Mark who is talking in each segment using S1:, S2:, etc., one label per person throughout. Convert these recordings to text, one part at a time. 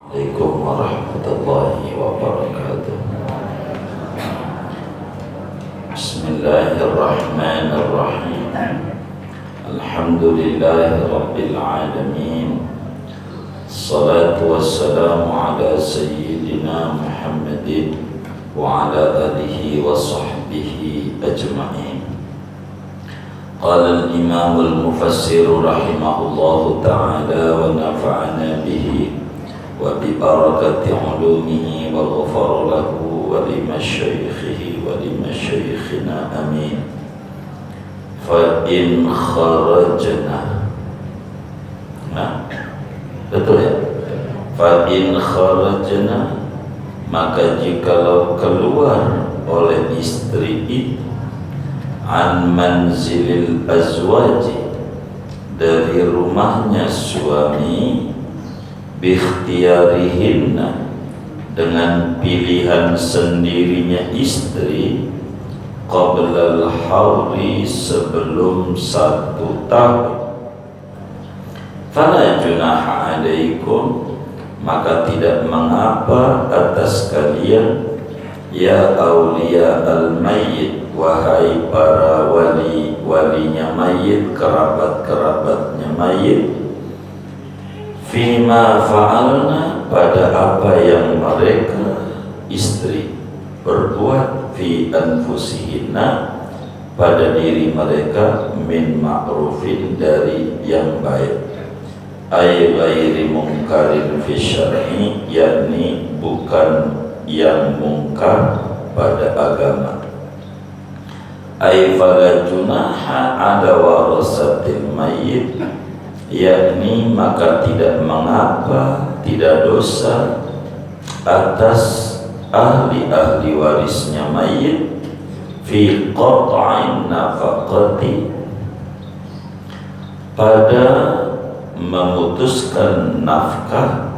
S1: Assalamualaikum warahmatullahi wabarakatuh. Bismillahirrahmanirrahim. Alhamdulillahi rabbil alamin. Salatu wassalamu ala sayyidina Muhammadin wa ala alihi wa sahbihi ajma'in. Qala al-imam al-mufassir rahimahullahu ta'ala wa nafa'ana bihi wa bi barakati ulumihi wa ghafara lahu wa li masyayikhihi wa li masyayikhina amin. Fa in kharajna, betul ya? Fa in kharajna, maka jikalau keluar oleh istri itu an manzilil azwaji, dari rumahnya suami, bikhtiyarihinna, dengan pilihan sendirinya istri, qablal hauli, sebelum 1 tahun, fala junaha alaikum, maka tidak mengapa atas kalian, ya awliya al-mayyit, wahai para wali-walinya mayit, kerabat-kerabatnya mayit, fima fa'alna, pada apa yang mereka istri berbuat, fi anfusihinna, pada diri mereka, min ma'rufin, dari yang baik, ay ghairi mungkarin fi syar'i, yakni bukan yang mungkar pada agama, ay fala junaha ala warasatil mayyit, yakni maka tidak mengapa, tidak dosa atas ahli-ahli warisnya mayit, fi qat'in nafaqati, pada memutuskan nafkah,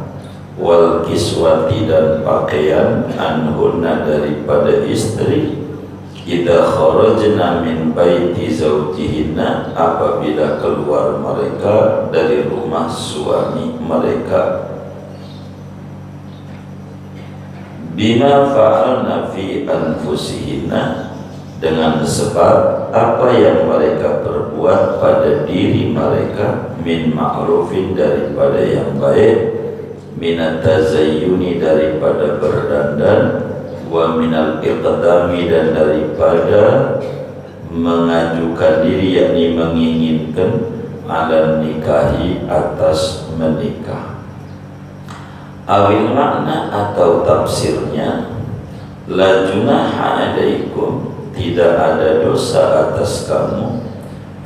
S1: wal kiswati, dan pakaian, anhunna, daripada istri, idza kharajna min baiti zawjihinna, apabila keluar mereka dari rumah suami mereka, bima fa'alna fi anfusihinna, dengan sebab apa yang mereka perbuat pada diri mereka, min ma'rufin, daripada yang baik, minat tazayyuni, daripada berdandan, wa minal iqdami, dan daripada mengajukan diri, yakni menginginkan, ala nikahi, atas menikah. Awil makna, atau tafsirnya, la junaha alaikum, tidak ada dosa atas kamu,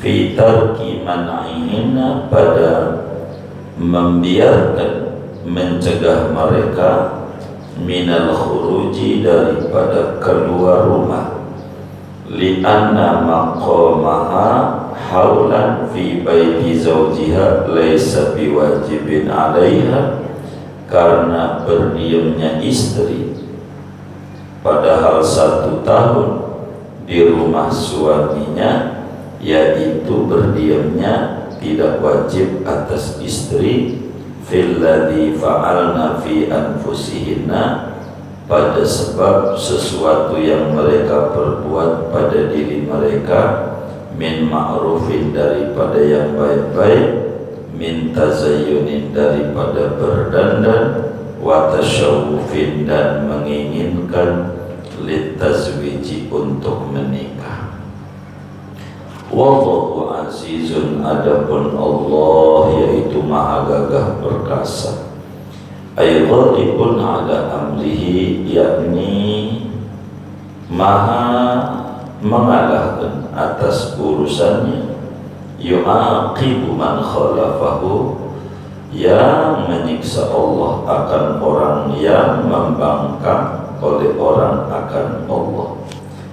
S1: fi tarki man'ihinna, pada membiarkan, mencegah mereka, minal khuruji, daripada keluar rumah, li'anna maqamaha haulan fi baiti zawjiha laysa biwajibin 'alaiha, karena berdiamnya istri padahal 1 tahun di rumah suaminya, yaitu berdiamnya tidak wajib atas istri, filladhi fa'alna fi anfusihinna, pada sebab sesuatu yang mereka perbuat pada diri mereka, min ma'rufin, daripada yang baik-baik, min tazayyunin, daripada berdandan, wa tasyawufin, dan menginginkan, litazwiji, untuk menikah. Wallahu azizun, adapun Allah yaitu maha gagah perkasa, ay ghalibun ala amrihi, yakni maha mengalahkan atas urusannya, yu'aqibu man khalafahu, yang menyiksa Allah akan orang yang membangkang oleh orang akan Allah,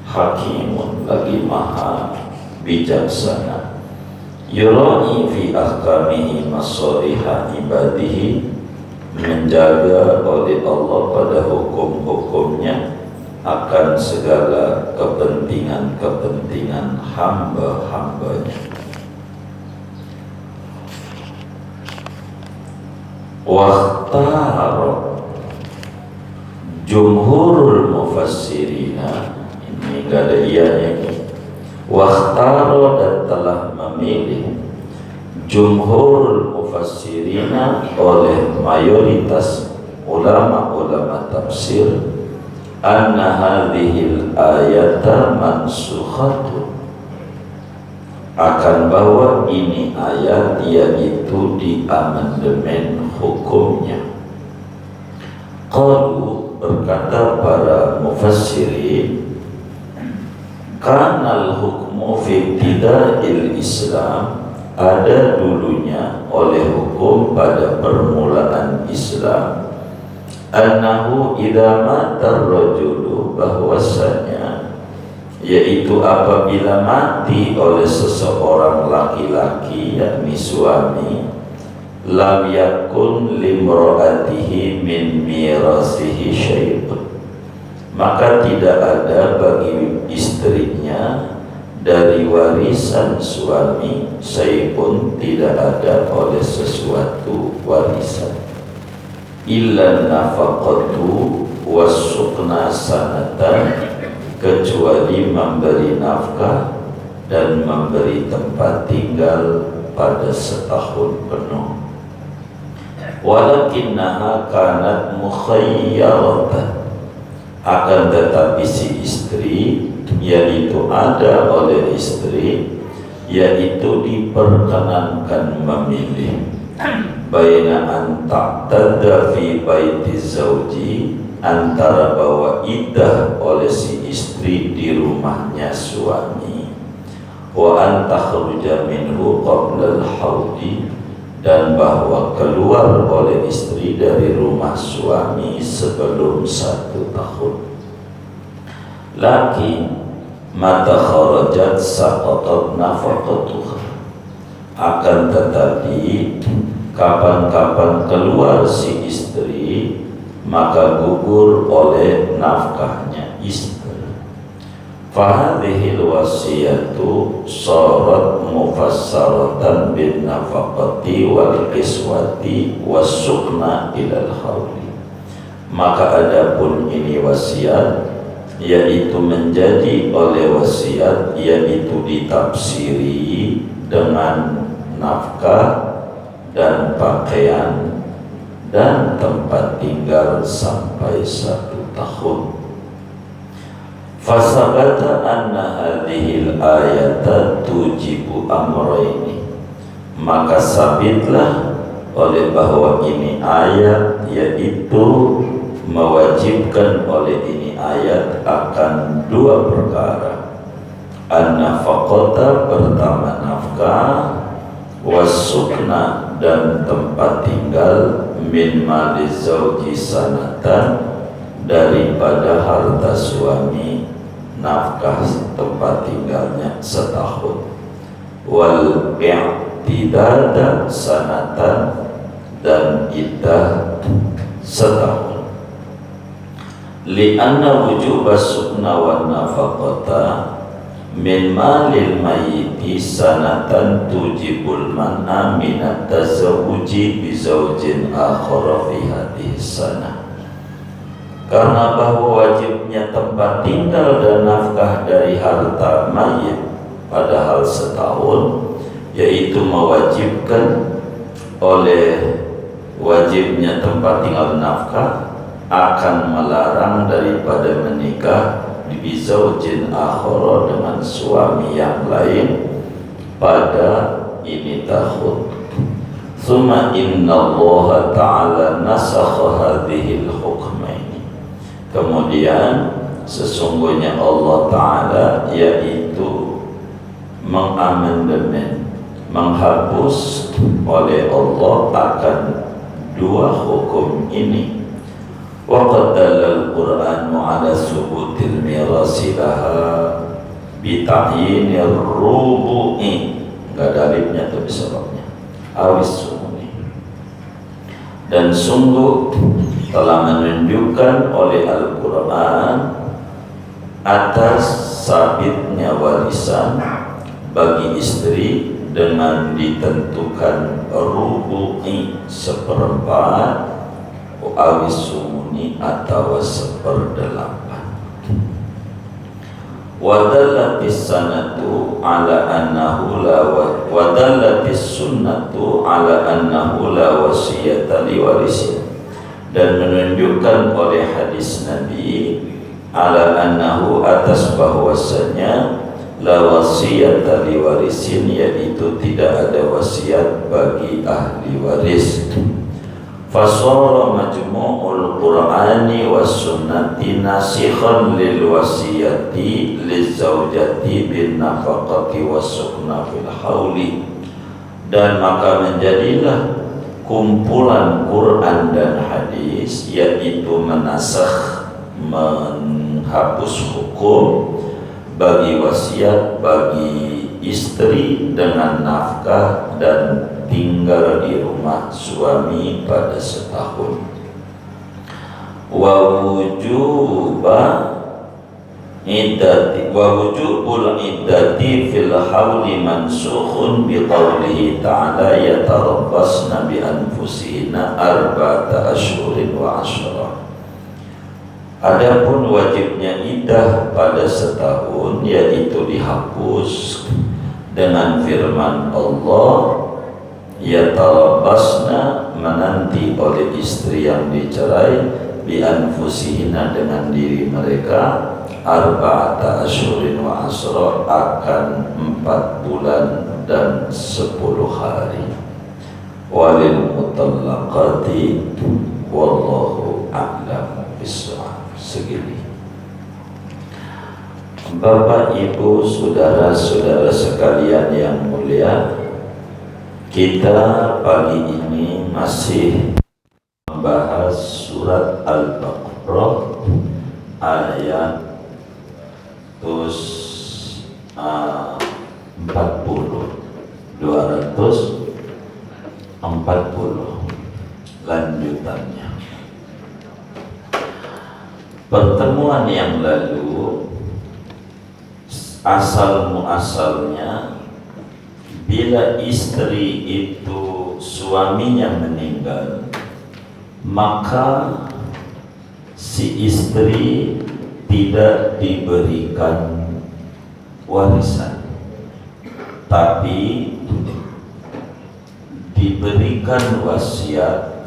S1: hakimun, lagi maha bijaksana, yurani fi ahkamihi masaliha ibadihi, menjaga oleh Allah pada hukum-hukumnya akan segala kepentingan-kepentingan hamba-hambanya. Wahtaro, Jumhurul mufassirina, ini gak ada ianya ini, wakhtaro dan telah memilih jumhurul mufassirina oleh mayoritas ulama-ulama tafsir anna hadhil ayata mansukhatun, akan bahwa ini ayat yaitu diamandemen hukumnya. Qalu, berkata para mufassirin, kanal hukmu fi ibtida'il Islam, ada dulunya oleh hukum pada permulaan Islam, annahu idza mata ar-rajulu, bahwasanya yaitu apabila mati oleh seseorang laki-laki yakni suami, lam yakun limro'atihi min mirasihi syai'un, maka tidak ada bagi istrinya dari warisan suami syai'un, tidak ada oleh sesuatu warisan, illa nafaqatu wasukna sanatan, kecuali memberi nafkah dan memberi tempat tinggal pada setahun penuh. Walakinnaha kanat mukhayyaratan, akan tetapi si istri, yaitu ada oleh istri, yaitu diperkenankan memilih baina an ta'tadda fi baiti zauji, antara bahwa iddah oleh si istri di rumahnya suami, wa an takhruja minhu qabla al-haudi, dan bahwa keluar oleh istri dari rumah suami sebelum 1 tahun. Lakin mata kharajat saqatat nafaqatuha, akan tetapi kapan-kapan keluar si istri maka gugur oleh nafkahnya istri. Fahadhil wasiyatu sarat mufassaratan bin nafaqati wal kiswati wasukna ilal hauli, maka adapun ini wasiat, yaitu menjadi oleh wasiat, yaitu ditafsiri dengan nafkah dan pakaian dan tempat tinggal sampai 1 tahun. Fasabata anna hadhil ayata tujibu amrayni, maka sabitlah oleh bahwa ini ayat, yaitu mewajibkan oleh ini ayat akan 2 perkara. An-nafaqata, pertama nafkah, wasukna, dan tempat tinggal, min mali zauji sanatan, daripada harta suami nafkah tempat tinggalnya 1 tahun, wal i'tidada sanatan, dan iddah 1 tahun. Li'anna wujuba sukna wan nafaqata min malil mayyiti sanatan tujibul man'a minat tazawuji bi zawjin akhara fi hadhihi sanah, karena bahwa wajibnya tempat tinggal dan nafkah dari harta mayit padahal 1 tahun, yaitu mewajibkan oleh wajibnya tempat tinggal dan nafkah, akan melarang daripada menikah bizaujin akhara, dengan suami yang lain pada ini tahun. Tsumma innallaha ta'ala nasakha hadhil hukmaini, kemudian sesungguhnya Allah Ta'ala yaitu mengamandemen, menghapus oleh Allah akan 2 hukum ini. Wa qaddala al-Qur'anu ala subutil mirasi laha bi ta'yinir rubu'i, enggak ada alifnya tapi sebabnya awis sumuni, dan sungguh telah menunjukkan oleh Al-Qur'an atas sabitnya warisan bagi istri dengan ditentukan rubu'i, 1/4, awis sumuni atau seperdelapan. Wadallatis sanatu ala annahu la wadallatis sunnatu ala annahu la wasiyata liwarisin, dan menunjukkan oleh hadis Nabi ala annahu atas bahwasanya la wasiyata liwarisin, yaitu tidak ada wasiat bagi ahli waris. Fasara majmu'ul qur'ani was sunnati nasikhan lil wasiyati lizaujati bin nafaqati was sukna fil hauli, dan maka menjadilah kumpulan Quran dan hadis yaitu menasakh, menghapus hukum bagi wasiat bagi istri dengan nafkah dan tinggal di rumah suami pada setahun. Wa wujubul iddati fil hauli mansukhun bi qawlihi ta'ala yatarabbasna bi anfusina arba'ata ashhurin wa ashra. Adapun wajibnya iddah pada setahun yaitu dihapus dengan firman Allah, yatarabbasna, menanti oleh istri yang dicerai, bi anfusihina, dengan diri mereka, arba'ata asyurin wa asra, akan 4 bulan dan 10 hari. Walil mutallaqati wallahu a'lam bishawab. Segini. Bapak, Ibu, saudara-saudara sekalian yang mulia, kita pagi ini masih membahas surat Al-Baqarah ayat 240 lanjutannya. Pertemuan yang lalu asal-muasalnya, bila istri itu suaminya meninggal, maka si istri tidak diberikan warisan, tapi diberikan wasiat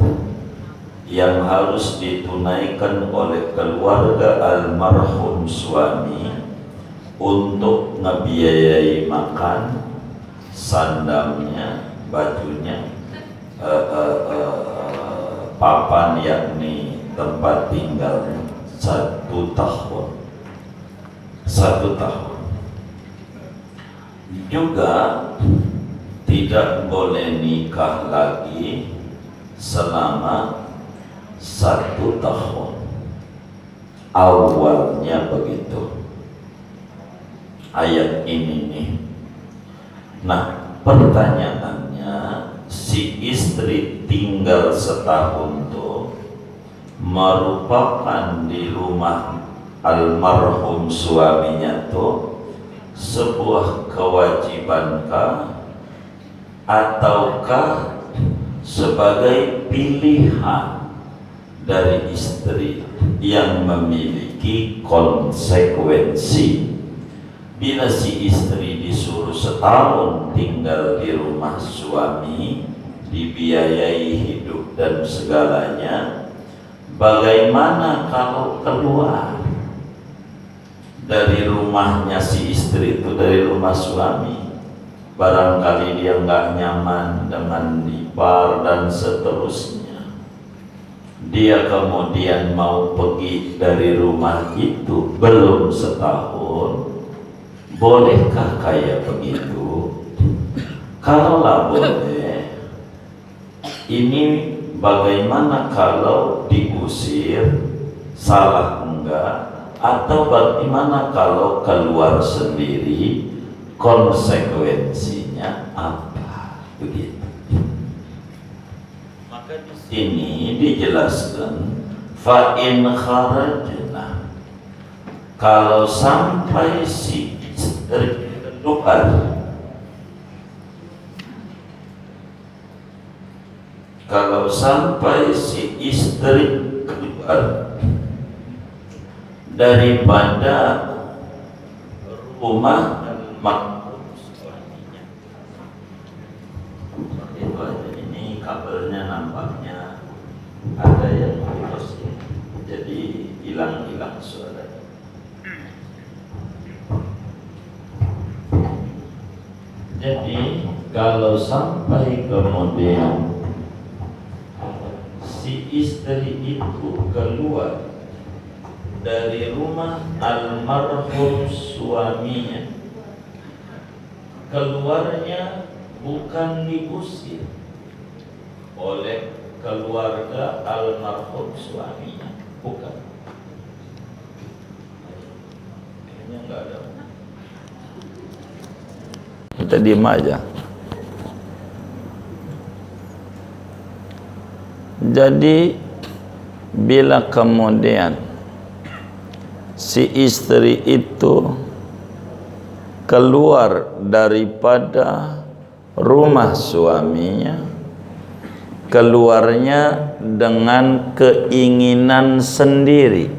S1: yang harus ditunaikan oleh keluarga almarhum suami untuk ngebiayai makan, sandangnya, bajunya, papan yakni tempat tinggalnya 1 tahun. Juga tidak boleh nikah lagi selama 1 tahun. Awalnya begitu ayat ini nih. Nah, pertanyaannya, si istri tinggal setahun tuh merupakan di rumah almarhum suaminya tuh sebuah kewajibankah ataukah sebagai pilihan dari istri yang memiliki konsekuensi? Bila si istri disuruh setahun tinggal di rumah suami, dibiayai hidup dan segalanya, bagaimana kalau keluar dari rumahnya si istri itu, dari rumah suami? Barangkali dia nggak nyaman dengan ipar dan seterusnya. Dia kemudian mau pergi dari rumah itu belum setahun. Bolehkah kayak begitu? Kalaulah boleh, ini bagaimana kalau diusir? Salah enggak? Atau bagaimana kalau keluar sendiri? Konsekuensinya apa? Begitu. Maka di sini dijelaskan, fa in kharajna, kalau sampai si istri keluar kalau sampai si istri keluar daripada rumah makhluk suaminya. Itu aja. Ini kabelnya nampaknya ada yang putus ya. Jadi hilang-hilang suaranya. Jadi kalau sampai kemudian si istri itu keluar dari rumah almarhum suaminya, keluarnya bukan diusir oleh keluarga almarhum suaminya, bukan. Kayaknya enggak ada. Kita diam aja. Jadi bila kemudian si istri itu keluar daripada rumah suaminya, keluarnya dengan keinginan sendiri,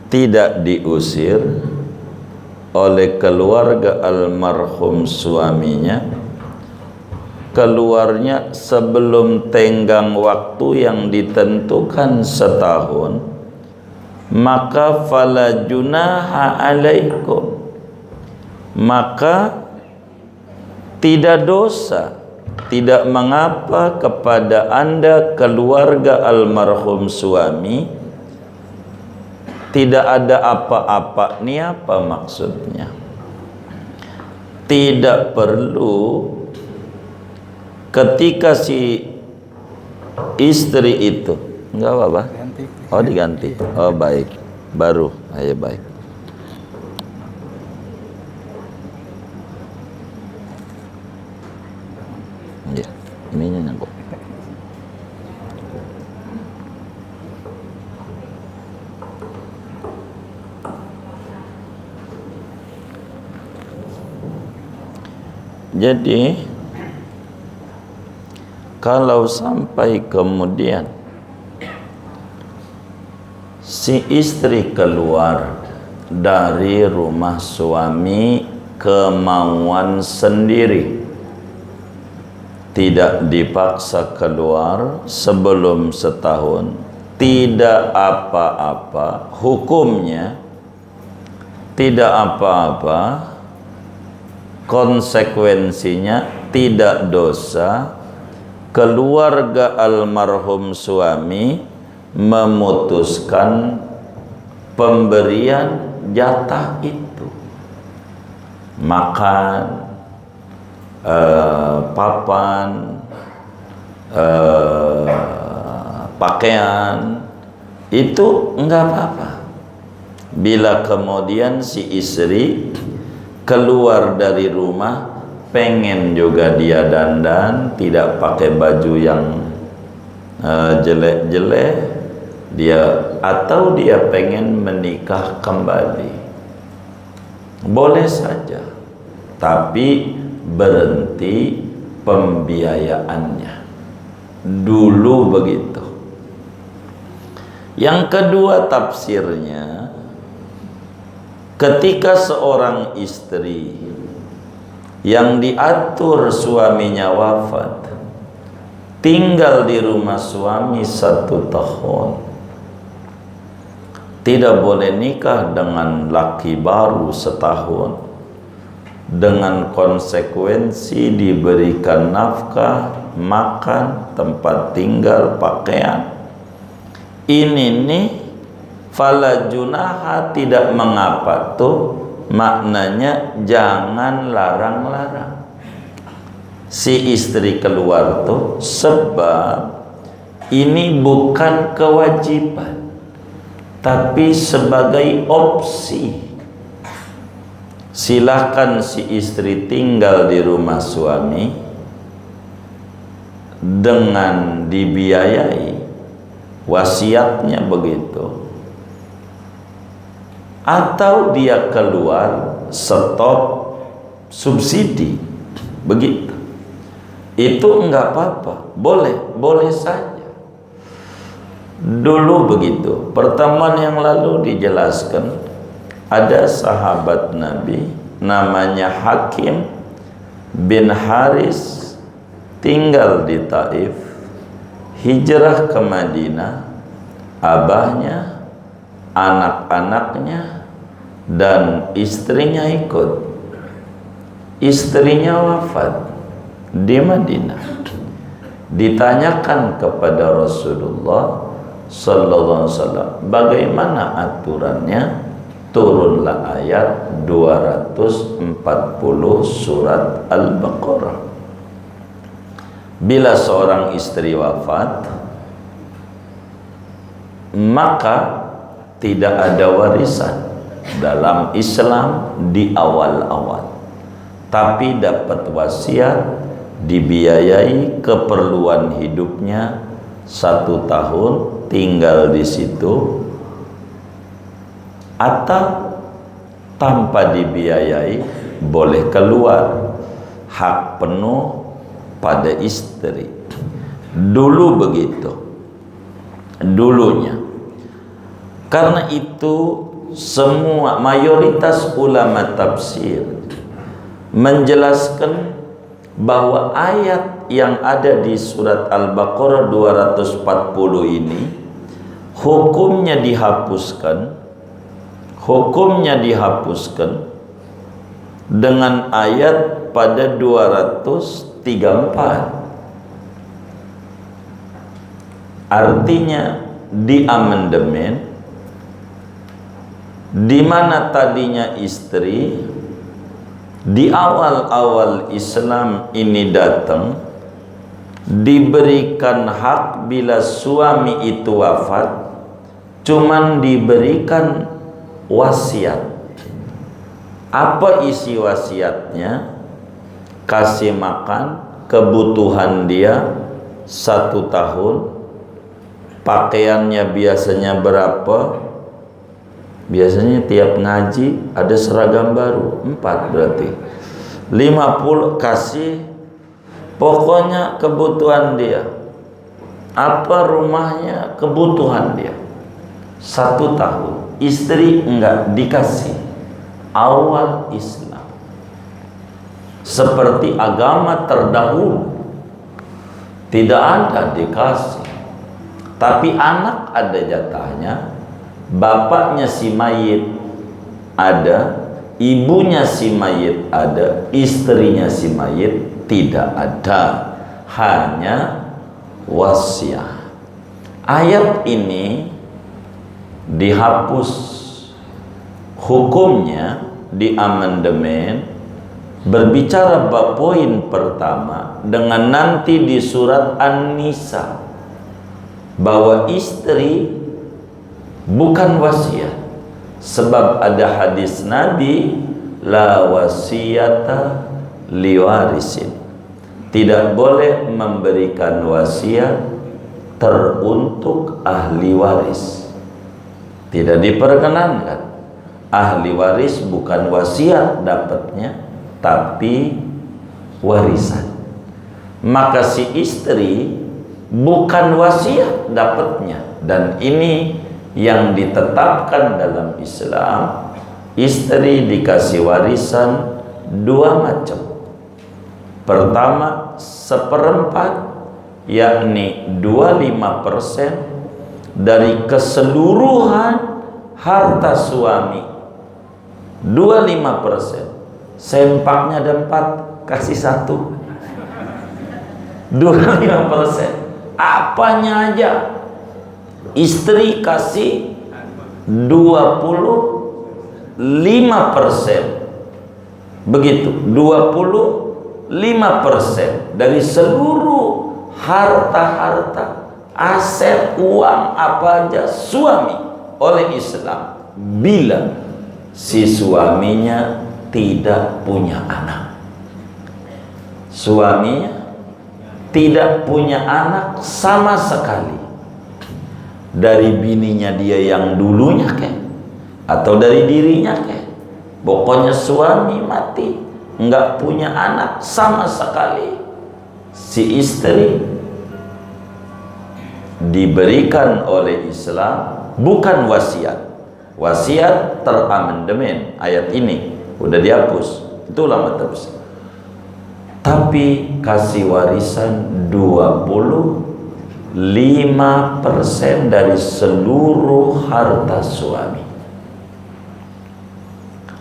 S1: tidak diusir oleh keluarga almarhum suaminya, keluarnya sebelum tenggang waktu yang ditentukan setahun, maka fala junaha alaikum, maka tidak dosa, tidak mengapa kepada anda keluarga almarhum suami, tidak ada apa-apa. Ini apa maksudnya? Tidak perlu ketika si istri itu, enggak apa-apa. Oh diganti. Oh baik. Baru. Ayo baik. Ya, ininya nyangkut. Jadi kalau sampai kemudian si istri keluar dari rumah suami kemauan sendiri, tidak dipaksa keluar sebelum setahun, tidak apa-apa, hukumnya tidak apa-apa, konsekuensinya tidak dosa, keluarga almarhum suami memutuskan pemberian jatah itu, makan, papan, pakaian, itu enggak apa-apa. Bila kemudian si istri keluar dari rumah, pengen juga dia dandan, tidak pakai baju yang jelek-jelek, dia atau dia pengen menikah kembali, boleh saja, tapi berhenti pembiayaannya dulu begitu. Yang kedua tafsirnya, ketika seorang istri yang diatur suaminya wafat, tinggal di rumah suami 1 tahun, tidak boleh nikah dengan laki baru setahun, dengan konsekuensi diberikan nafkah, makan, tempat tinggal, pakaian. Ini nih fala junaha, tidak mengapa tuh, maknanya jangan larang-larang si istri keluar tuh, sebab ini bukan kewajiban tapi sebagai opsi. Silahkan si istri tinggal di rumah suami dengan dibiayai, wasiatnya begitu, atau dia keluar stop subsidi begitu. Itu enggak apa-apa, boleh saja. Dulu begitu. Pertemuan yang lalu dijelaskan, ada sahabat Nabi namanya Hakim bin Haris, tinggal di Taif, hijrah ke Madinah. Abahnya, anak-anaknya, dan istrinya ikut. Istrinya wafat di Madinah. Ditanyakan kepada Rasulullah sallallahu alaihi wasallam, bagaimana aturannya? Turunlah ayat 240 surat Al-Baqarah. Bila seorang istri wafat, maka tidak ada warisan dalam Islam di awal-awal, tapi dapat wasiat, dibiayai keperluan hidupnya 1 tahun tinggal di situ, atau tanpa dibiayai boleh keluar, hak penuh pada istri. Dulu begitu, dulunya. Karena itu semua mayoritas ulama tafsir menjelaskan bahwa ayat yang ada di surat Al-Baqarah 240 ini hukumnya dihapuskan dengan ayat pada 234. Artinya di amandemen, di mana tadinya istri di awal-awal Islam ini datang, diberikan hak bila suami itu wafat, cuman diberikan wasiat. Apa isi wasiatnya? Kasih makan kebutuhan dia 1 tahun, pakaiannya biasanya berapa? Biasanya tiap ngaji ada seragam baru, 4 berarti 50 kasih. Pokoknya kebutuhan dia, apa rumahnya, kebutuhan dia 1 tahun. Istri enggak dikasih. Awal Islam seperti agama terdahulu, tidak ada dikasih. Tapi anak ada jatahnya. Bapaknya si mayit ada, ibunya si mayit ada, istrinya si mayit tidak ada, hanya wasiat. Ayat ini dihapus, hukumnya di amandemen, berbicara bab poin pertama dengan nanti di surat An-Nisa bahwa istri bukan wasiat, sebab ada hadis Nabi, la wasiyata liwarisin, tidak boleh memberikan wasiat teruntuk ahli waris, tidak diperkenankan. Ahli waris bukan wasiat dapatnya, tapi warisan. Maka si istri bukan wasiat dapatnya, dan ini yang ditetapkan dalam Islam. Istri dikasih warisan 2 macam. Pertama 1/4, yakni 25% dari keseluruhan harta suami. 25%. Sempaknya ada 4, kasih 1. 25%. Apanya aja. Istri kasih 25%. Begitu, 25% dari seluruh harta-harta, aset, uang apa aja suami oleh Islam, bila si suaminya tidak punya anak. Suaminya tidak punya anak sama sekali, dari bininya dia yang dulunya kek, atau dari dirinya kek, pokoknya suami mati nggak punya anak sama sekali, si istri diberikan oleh Islam bukan wasiat. Wasiat teramandemen, ayat ini udah dihapus, itu ulama tafsir. Tapi kasih warisan 25% dari seluruh harta suami.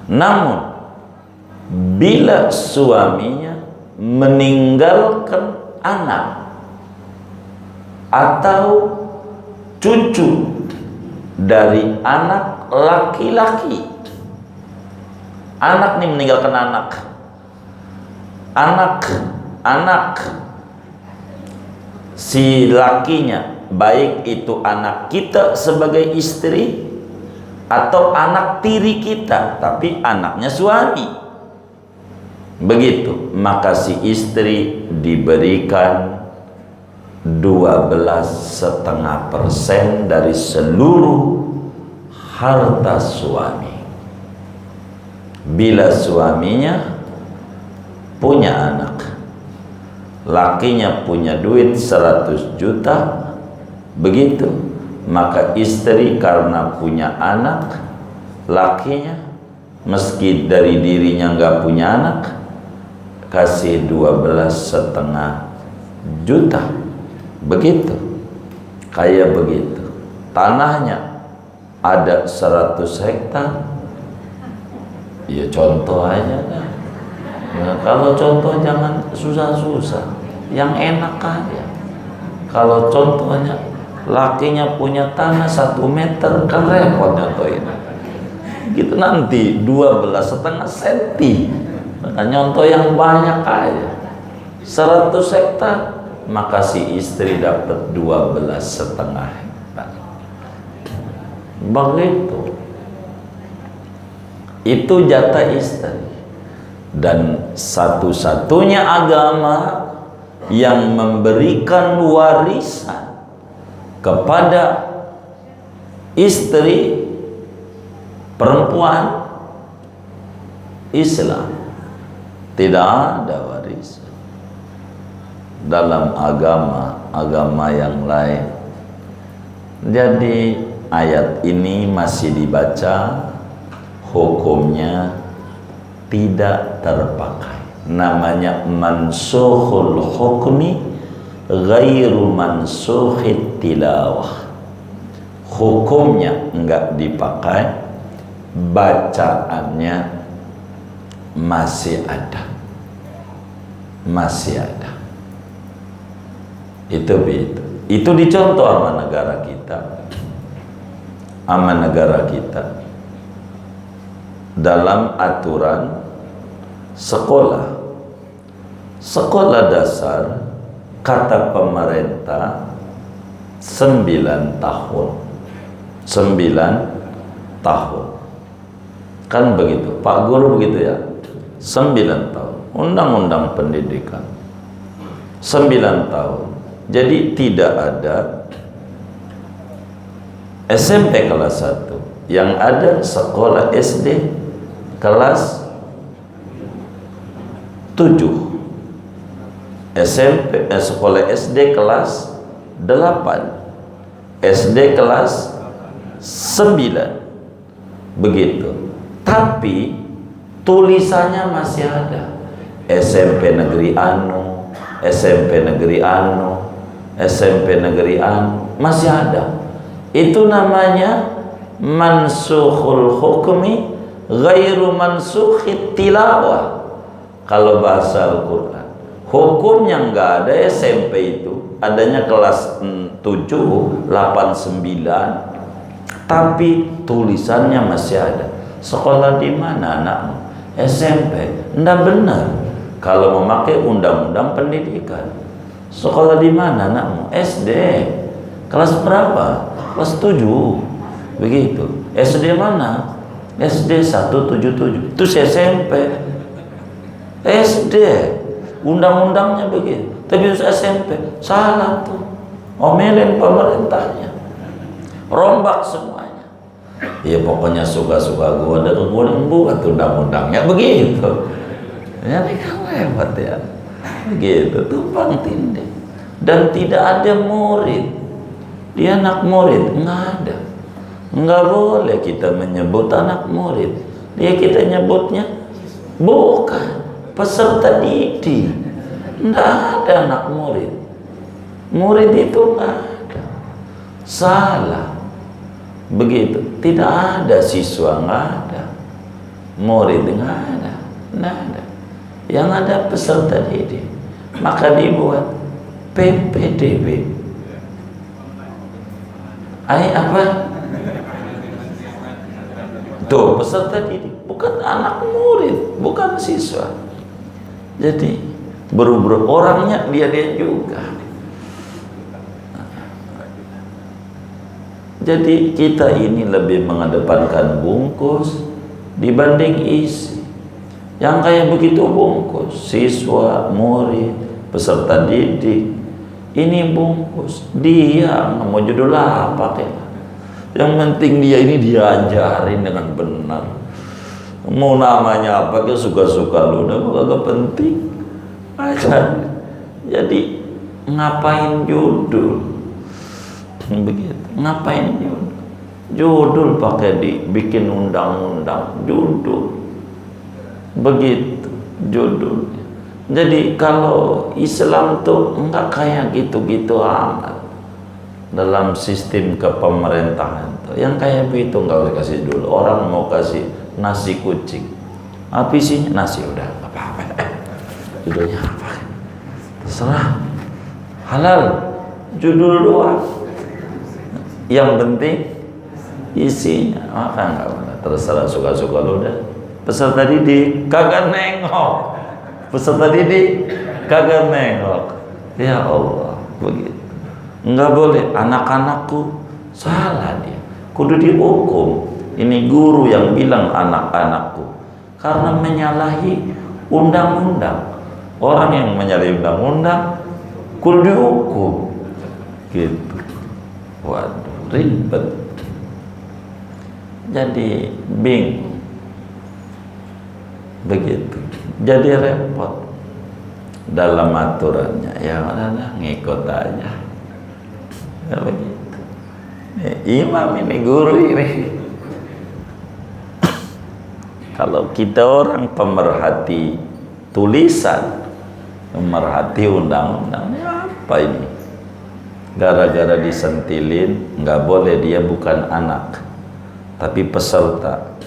S1: Namun bila suaminya meninggalkan anak atau cucu dari anak laki-laki, anak nih meninggalkan anak si lakinya, baik itu anak kita sebagai istri atau anak tiri kita tapi anaknya suami, begitu, maka si istri diberikan 12,5% dari seluruh harta suami. Bila suaminya punya anak, lakinya punya duit 100 juta, begitu, maka istri karena punya anak, lakinya meski dari dirinya nggak punya anak, kasih 12,5 juta. Begitu, kayak begitu. Tanahnya ada 100 hektar, ya contoh aja dah. Ya, kalau contoh jangan susah-susah, yang enak aja. Kalau contohnya lakinya punya tanah 1 meter, kan repot nyontohin. Gitu nanti 12,5 senti. Maka nyontoh yang banyak aja. 100 hektar, maka si istri dapat 12,5 hektar. Begitu. Itu jatah istri. Dan satu-satunya agama yang memberikan warisan kepada istri perempuan, Islam. Tidak ada warisan dalam agama yang lain. Jadi ayat ini masih dibaca, hukumnya tidak terpakai. Namanya mansukhul hukmi ghairu mansukhit tilawah. Hukumnya enggak dipakai, bacaannya masih ada. Masih ada. Itu dicontoh sama negara kita. Sama negara kita. Dalam aturan sekolah dasar, kata pemerintah 9 tahun. 9 tahun. Kan begitu, Pak Guru begitu ya. 9 tahun. Undang-undang pendidikan 9 tahun. Jadi tidak ada SMP kelas 1, yang ada sekolah SD kelas 7, sekolah SD kelas 8, SD kelas 9, begitu. Tapi tulisannya masih ada. SMP negeri anu, SMP negeri anu, SMP negeri anu, masih ada. Itu namanya mansukhul hukmi ghairu mansukhit tilawah. Kalau bahasa Al-Quran, hukumnya nggak ada SMP itu, adanya kelas 7, 8, 9, tapi tulisannya masih ada. Sekolah di mana anakmu? SMP. Nggak benar kalau memakai undang-undang pendidikan. Sekolah di mana anakmu? SD. Kelas berapa? Kelas 7. Begitu. SD mana? SD 177. Itu SMP. SD. Undang-undangnya begitu. Tapi SMP. Salah tuh. Omelin pemerintahnya. Rombak semuanya. Ya pokoknya suka-suka gue buat undang-undangnya begitu. Jadi kan hebat ya. Begitu, tumpang tindih. Dan tidak ada murid. Dia anak murid, nggak ada. Nggak boleh kita menyebut anak murid. Dia kita nyebutnya bukan peserta didik. Nggak ada anak murid. Murid itu nggak ada. Salah. Begitu. Tidak ada siswa, nggak ada. Murid nggak ada. Nggak ada. Yang ada peserta didik. Maka dibuat PPDB. Apa? Tuh, peserta didik, bukan anak murid, bukan siswa. Jadi buru-buru orangnya dia juga. Jadi kita ini lebih mengedepankan bungkus dibanding isi. Yang kayak begitu bungkus, siswa, murid, peserta didik, ini bungkus. Dia nggak mau judul apa kayak. Yang penting dia ini diajarin dengan benar. Mau namanya apa, dia suka-suka lu, udah gak penting. Aja. Jadi ngapain judul? Begitu. Ngapain judul? Judul pakai dibikin undang-undang judul. Begitu judul. Jadi kalau Islam tuh enggak kayak gitu-gitu amat. Dalam sistem kepemerintahan tuh, yang kayak begitu nggak usah kasih dulu. Orang mau kasih nasi kucing, apa isinya? Nasi, udah nggak apa-apa. Judulnya apa? Terserah, halal, judul doang. Yang penting isinya, maka nggak apa-apa. Terserah, suka-suka lu dah. Peserta didik kagak nengok, peserta didik kagak nengok. Ya Allah, begitu. Enggak boleh, anak-anakku salah dia, kudu dihukum. Ini guru yang bilang anak-anakku, karena menyalahi undang-undang. Orang yang menyalahi undang-undang kudu dihukum. Gitu. Waduh, ribet. Jadi bingung. Begitu. Jadi repot dalam aturannya. Ya udah, ngikut aja. Ya begitu. Imam ini, guru ini. Kalau kita orang pemerhati tulisan, pemerhati undang-undang, apa ini? Gara-gara disentilin, nggak boleh, dia bukan anak, tapi peserta.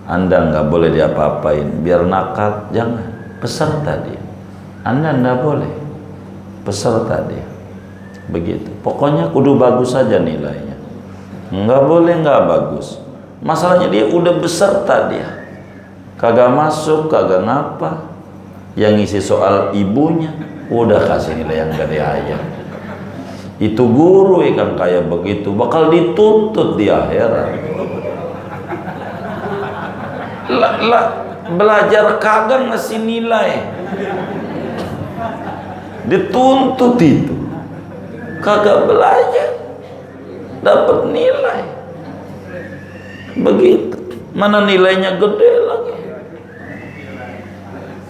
S1: Anda nggak boleh diapa-apain, biar nakal, jangan. Peserta dia. Anda nggak boleh, peserta dia. Begitu. Pokoknya kudu bagus saja nilainya. Nggak boleh nggak bagus. Masalahnya dia udah beserta dia. Kagak masuk, kagak ngapa. Yang ngisi soal ibunya, udah kasih nilai yang gede aja. Itu guru yang kayak begitu bakal dituntut di akhirat. Belajar kagak ngasih nilai, dituntut itu. Kagak belajar dapat nilai begitu, mana nilainya gede lagi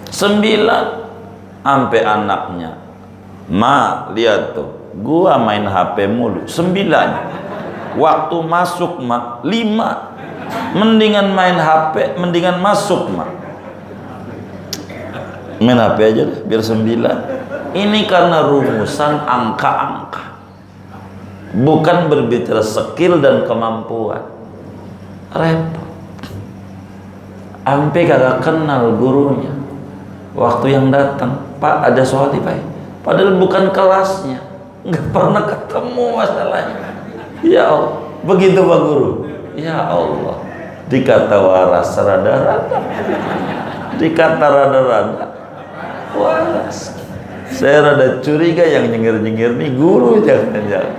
S1: 9. Sampai anaknya, ma lihat tuh, gua main HP mulu. 9. Waktu masuk ma 5. Mendingan main HP, mendingan masuk ma. Main HP aja deh, biar 9. Ini karena rumusan angka-angka, bukan berbicara skill dan kemampuan. Repot. Sampai kagak kenal gurunya. Waktu yang datang, Pak ada soal nih Pak. Padahal bukan kelasnya, nggak pernah ketemu masalahnya. Ya Allah, begitu Pak Guru. Ya Allah, dikata waras rada-rada, dikata rada-rada waras. Saya rada curiga yang nyengir-nyengir nih guru, jangan-jangan.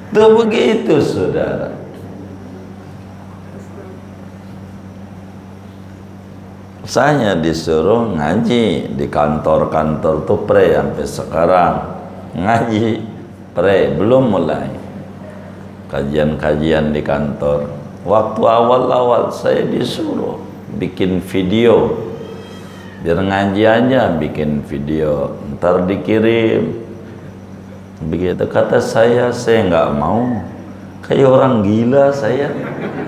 S1: Tuh begitu saudara. Saya disuruh ngaji di kantor-kantor tuh sampai sekarang ngaji belum mulai kajian-kajian di kantor. Waktu awal-awal saya disuruh bikin video biar ngaji aja, bikin video, ntar dikirim. Begitu kata saya nggak mau. Kayak orang gila saya,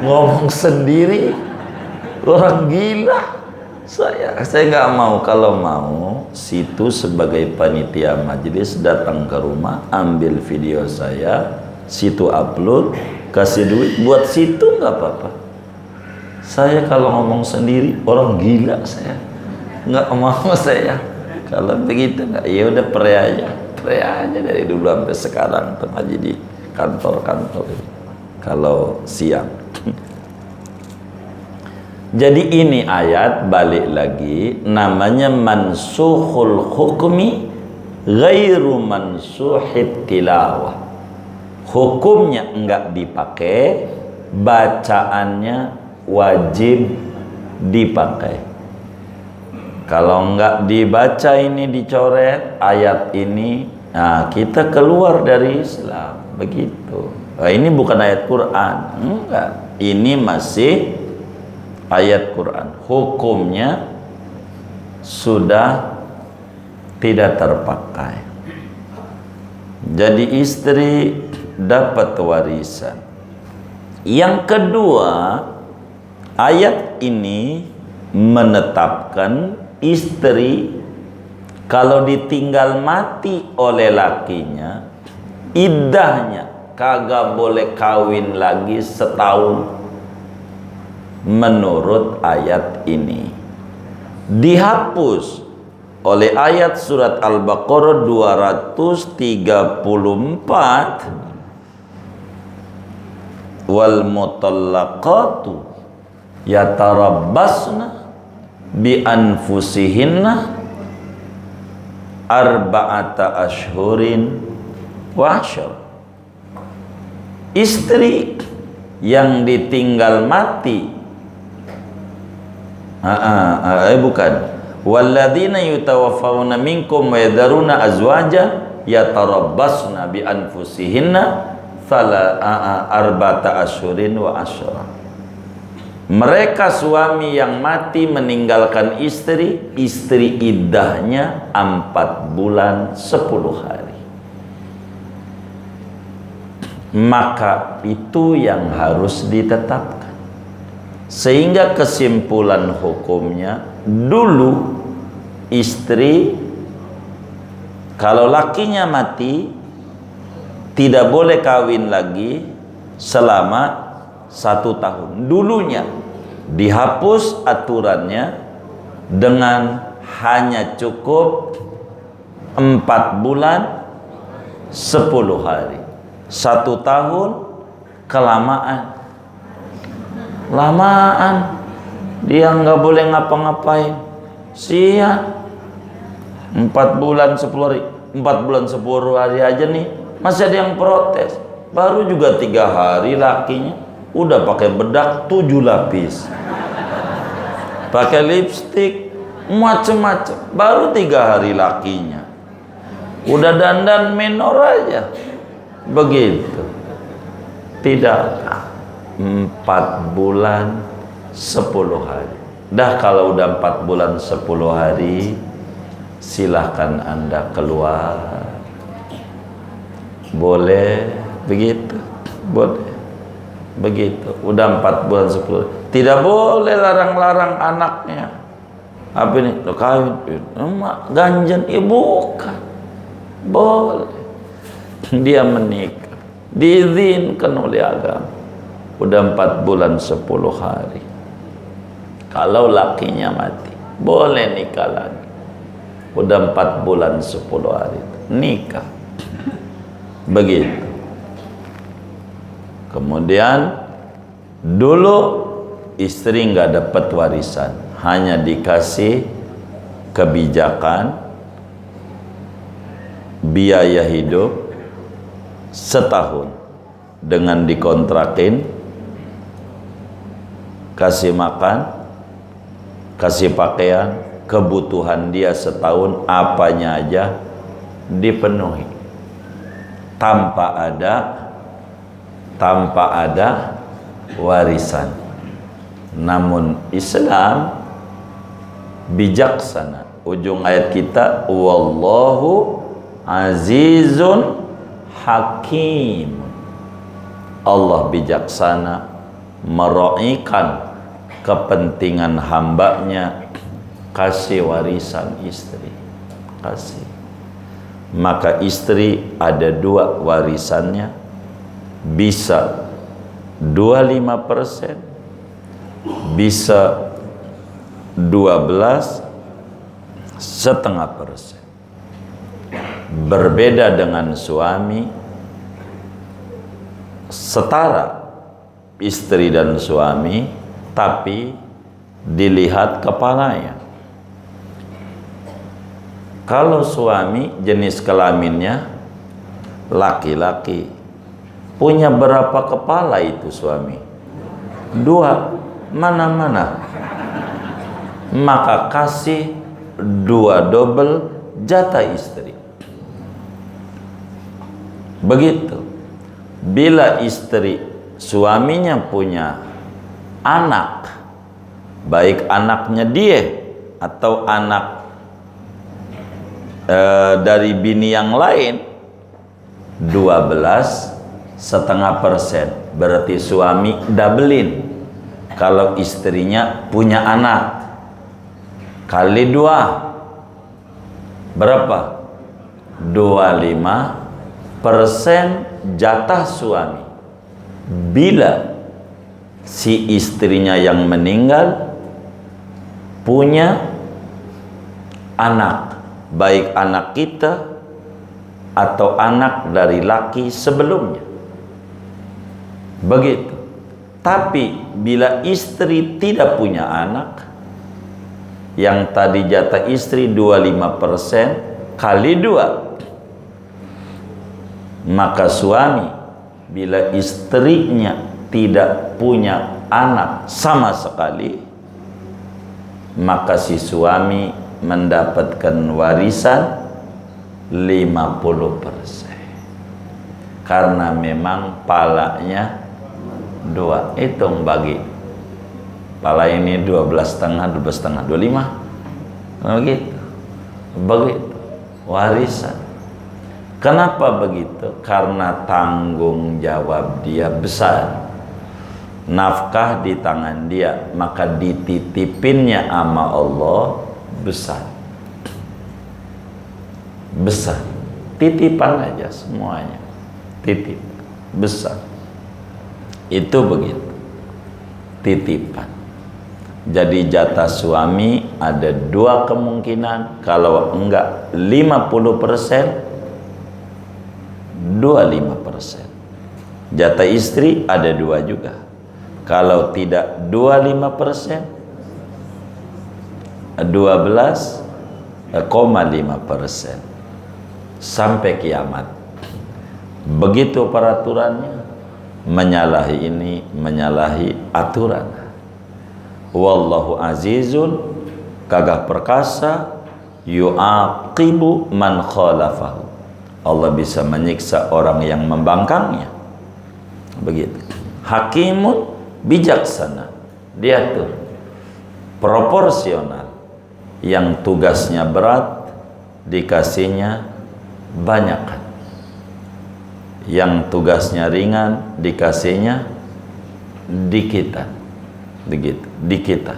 S1: ngomong sendiri, orang gila. Saya nggak mau. Kalau mau, situ sebagai panitia majelis datang ke rumah, ambil video saya, situ upload, kasih duit buat situ nggak apa-apa. Saya kalau ngomong sendiri orang gila, saya nggak mau. Saya kalau begitu nggak, ya udah pray aja dari dulu sampai sekarang tuh ngaji di kantor-kantor kalau siang. Jadi ini ayat balik lagi namanya mansukhul hukmi ghairu mansuhit tilawah. Hukumnya enggak dipakai, bacaannya wajib dipakai. Kalau enggak dibaca ini, dicoret ayat ini, nah kita keluar dari Islam. Begitu. Nah, ini bukan ayat Quran, enggak. Ini masih ayat Quran. Hukumnya sudah tidak terpakai. Jadi istri dapat warisan. Yang kedua, ayat ini menetapkan istri kalau ditinggal mati oleh lakinya, iddahnya kagak boleh kawin lagi setahun. Menurut ayat ini dihapus oleh ayat surat Al-Baqarah 234, wal mutallaqatu yatarabbasna bi anfusihinna arba'ata ashhurin wa ashar. Istri yang ditinggal mati, bukan, walladzina yutawaffawna minkum wa yadharuna azwaja yatarabbasna bi anfusihinna arba'ata ashhurin wa ashra. Mereka suami yang mati meninggalkan istri iddahnya 4 bulan 10 hari. Maka itu yang harus ditetapkan. Sehingga kesimpulan hukumnya, dulu istri kalau lakinya mati tidak boleh kawin lagi selama 1 tahun. Dulunya dihapus aturannya dengan hanya cukup 4 bulan 10 hari. 1 tahun kelamaan. Lamaan, dia nggak boleh ngapa-ngapain. Sian, 4 bulan 10 hari, 4 bulan 10 hari aja nih, masih ada yang protes. Baru juga 3 hari lakinya udah pakai bedak 7 lapis, pakai lipstik, macem-macem. Baru 3 hari lakinya udah dandan menor aja, begitu. Tidak. 4 bulan 10 hari. Dah kalau udah 4 bulan 10 hari, silahkan Anda keluar. Boleh begitu, boleh begitu. Udah 4 bulan 10 hari. Tidak boleh larang-larang anaknya. Apa ini? Lo kawin? Emak ganjen? Bukan. Boleh. Dia menikah, diizinkan oleh agama. Udah 4 bulan 10 hari. Kalau lakinya mati, boleh nikah lagi. Udah 4 bulan 10 hari, nikah. Begitu. Kemudian dulu istri nggak dapat warisan, hanya dikasih kebijakan biaya hidup setahun dengan dikontrakin, kasih makan, kasih pakaian, kebutuhan dia setahun apanya aja dipenuhi tanpa ada warisan. Namun Islam bijaksana. Ujung ayat kita, wallahu azizun hakim. Allah bijaksana meraihkan kepentingan hambanya, kasih warisan istri, kasih. Maka istri ada 2 warisannya, bisa 25%, bisa 12,5%. Berbeda dengan suami, setara istri dan suami, tapi dilihat kepalanya. Kalau suami jenis kelaminnya laki-laki, punya berapa kepala itu suami? 2, mana-mana. Maka kasih 2 double jatah istri. Begitu. Bila istri suaminya punya anak, baik anaknya dia atau anak dari bini yang lain, 12,5%, berarti suami doublein. Kalau istrinya punya anak, kali 2 berapa? 25% jatah suami. Bila si istrinya yang meninggal punya anak, baik anak kita atau anak dari laki sebelumnya, begitu. Tapi bila istri tidak punya anak, yang tadi jatah istri 25% kali 2, maka suami bila istrinya tidak punya anak sama sekali, maka si suami mendapatkan warisan 50%. Karena memang palanya 2. Hitung bagi pala ini 12,5, 12,5, 25. Begitu. Begitu. Warisan. Kenapa begitu? Karena tanggung jawab dia besar. Nafkah di tangan dia, maka dititipinnya sama Allah besar. Besar. Titipan aja semuanya. Titip. Besar. Itu begitu. Titipan. Jadi jatah suami ada 2 kemungkinan. Kalau enggak 50%, 25%. Jatah istri ada 2 juga. Kalau tidak 25%, 12,5%. Sampai kiamat. Begitu peraturannya. Menyalahi ini, menyalahi aturan. Wallahu azizun, gagah perkasa, yu'aqibu man khalafahu. Allah bisa menyiksa orang yang membangkangnya. Begitu. Hakimun, bijaksana, diatur, proporsional. Yang tugasnya berat dikasihnya banyak. Yang tugasnya ringan dikasihnya dikitan. Begitu, dikitan.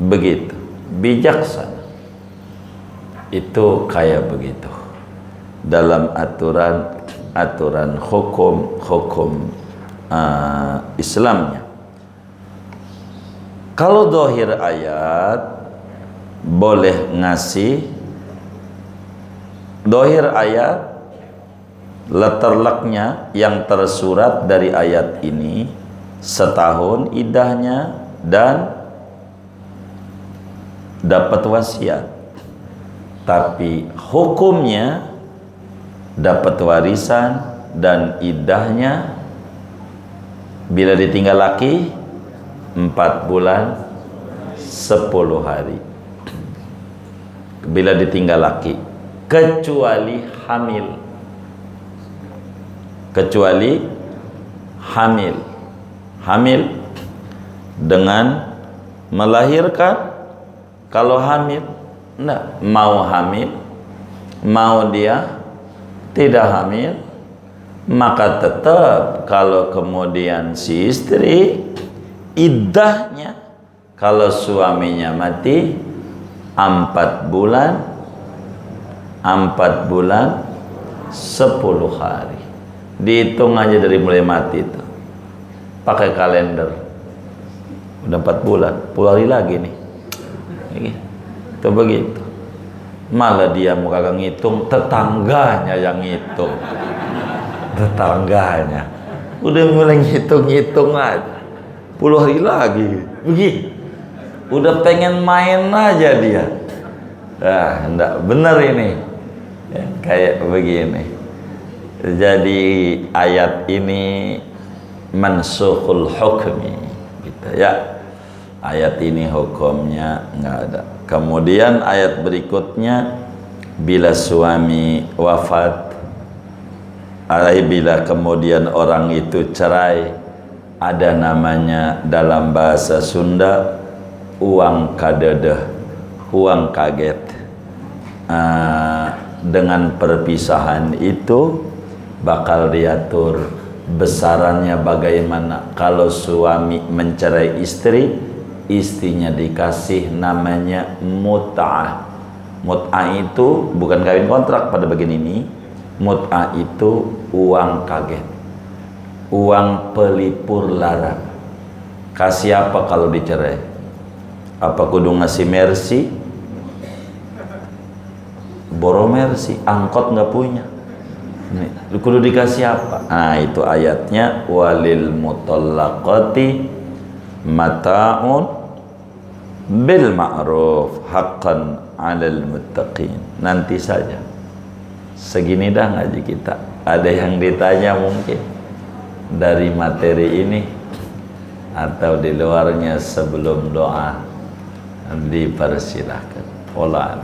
S1: Begitu, bijaksana. Itu kayak begitu. Dalam aturan hukum Islamnya. Kalau zahir ayat boleh ngasih, zahir ayat letterleknya yang tersurat dari ayat ini setahun iddahnya dan dapat wasiat. Tapi hukumnya dapat warisan dan iddahnya bila ditinggal laki 4 bulan 10 hari. Bila ditinggal laki, kecuali hamil. Kecuali hamil. Hamil dengan melahirkan Kalau hamil, enggak. Mau hamil, mau dia tidak hamil, maka tetap kalau kemudian si istri iddahnya kalau suaminya mati 4 bulan 10 hari. Dihitung aja dari mulai mati itu. Pakai kalender. Udah 4 bulan, 10 hari lagi nih. Itu begitu. Malah dia mau kagak ngitung, tetangganya yang ngitung. Tetangganya udah mulai ngitung-ngitung aja. 10 hari lagi. Begitu. Udah pengen main aja dia. Enggak benar ini. Ya, kayak begini. Jadi ayat ini mansukhul hukmi gitu ya. Ayat ini hukumnya enggak ada. Kemudian ayat berikutnya, bila suami wafat, bila kemudian orang itu cerai, ada namanya dalam bahasa Sunda uang kadedeh, uang kaget. Dengan perpisahan itu bakal diatur besarannya bagaimana. Kalau suami mencerai istri, istrinya dikasih namanya mut'ah. Mut'ah itu bukan kawin kontrak pada bagian ini. Mut'ah itu uang kaget, uang pelipur lara. Kasih apa kalau dicerai? Apa kudu ngasih mercy? Boro mercy, angkot nggak punya. Kudu dikasih apa? Nah itu ayatnya, walil mutallaqati mata'un bil ma'ruf haqqan 'alal muttaqin. Nanti saja. Segini dah ngaji kita. Ada yang ditanya mungkin dari materi ini atau di luarnya sebelum doa, dipersilahkan.